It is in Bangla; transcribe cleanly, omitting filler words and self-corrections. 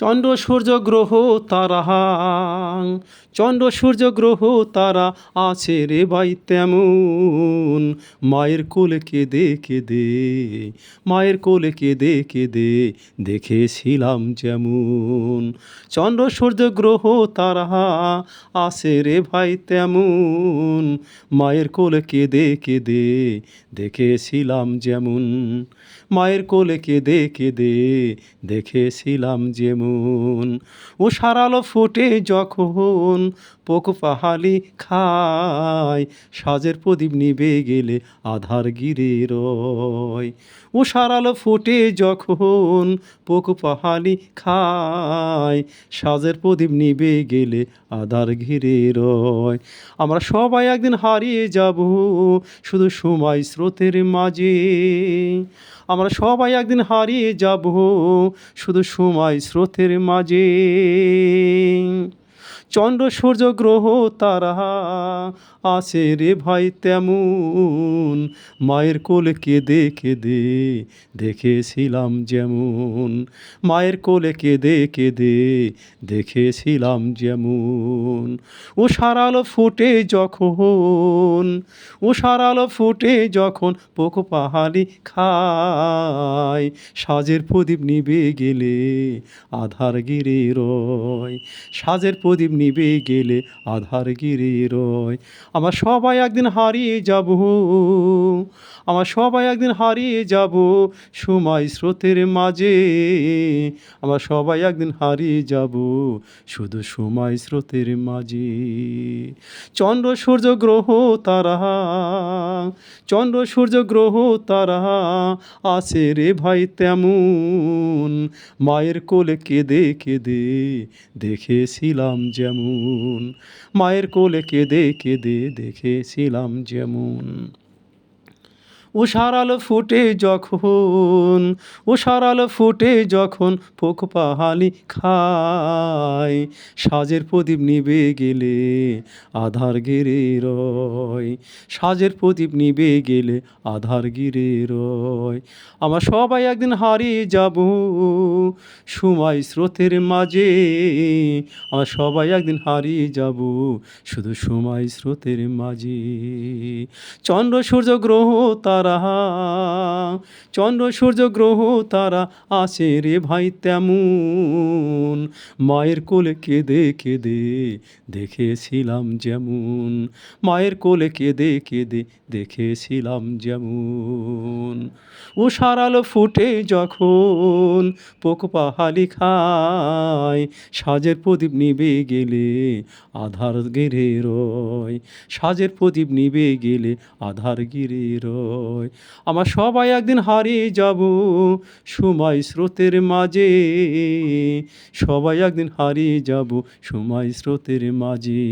চন্দ্র সূর্য গ্রহ তারা, চন্দ্র সূর্য গ্রহ তারা আছে রে ভাই তেমন। মায়ের কোলে কেঁদে কেঁদে, মায়ের কোলে কেঁদে কেঁদে দেখেছিলাম যেমন। চন্দ্র সূর্য গ্রহ তারা আছে রে ভাই তেমন। মায়ের কোলে কেঁদে কেঁদে দেখেছিলাম যেমন। মায়ের কোলে কেঁদে কেঁদে দেখেছিলাম যেমন। উষার আলো ফোটে যখন পোক পাহালি খায়, সাজের প্রদীপ নিভে গেলে আধার ঘিরে রয়। উষার আলো ফোটে যখন পোক পাহালি খায়, সাজের প্রদীপ নিভে গেলে আধার ঘিরে রয়। আমরা সবাই একদিন হারিয়ে যাব শুধু সময় স্রোতের মাঝে। আমরা সবাই একদিন হারিয়ে যাব শুধু সময় স্রোতের মাঝে। চন্দ্র সূর্য গ্রহ তারা আছে রে ভাই তেমন। মায়ের কোলে কেঁদে কেঁদে দেখেছিলাম যেমন। মায়ের কোলে কেঁদে কেঁদে দেখেছিলাম যেমন। উষার আলো ফুটে যখন, উষার আলো ফুটে যখন পোক পাহালি খায়, সাজের প্রদীপ নিভে গেলে আধার ঘিরে রয়। সাজের প্রদীপ নিভে গেলে আধার ঘিরে রয়। আমরা সবাই একদিন হারিয়ে যাব, আমরা সবাই একদিন হারিয়ে যাব সময় স্রোতের মাঝে। আমরা সবাই একদিন হারিয়ে যাব শুধু সময় স্রোতের মাঝে। চন্দ্র সূর্য গ্রহ তারা, চন্দ্র সূর্য গ্রহ তারা আছে রে ভাই তেমন। মায়ের কোলে কেঁদে কেঁদে দেখেছিলাম যেমন। মায়ের কোলে কেঁদে কেঁদে দেখেছিলাম যেমন। উষার আলো ফুটে যখন, উষার আলো ফুটে যখন পোক পাহালি খায়, সাজের প্রদীপ নিভে গেলে আধার ঘিরে রয়। সাজের প্রদীপ নিভে গেলে আধার ঘিরে রয়। আমরা সবাই একদিন হারিয়ে যাব সময় স্রোতের মাঝে। আমরা সবাই একদিন হারিয়ে যাব শুধু সময় স্রোতের মাঝে। চন্দ্র সূর্য গ্রহ তারা, চন্দ্র সূর্য গ্রহ তারা আছে রে ভাই তেমন। মায়ের কোলে কেঁদে কেঁদে দেখেছিলাম যেমন। মায়ের কোলে কেঁদে কেঁদে দেখেছিলাম যেমন। উষার আলো ফুটে যখন পোক পাহালি খায়, সাজের প্রদীপ নিভে গেলে আধার ঘিরে রয়। সাজের প্রদীপ নিভে গেলে আধার ঘিরে রয়। আমরা সবাই একদিন হারিয়ে যাব সময় স্রোতের মাঝে। সবাই একদিন হারিয়ে যাব সময় স্রোতের মাঝে।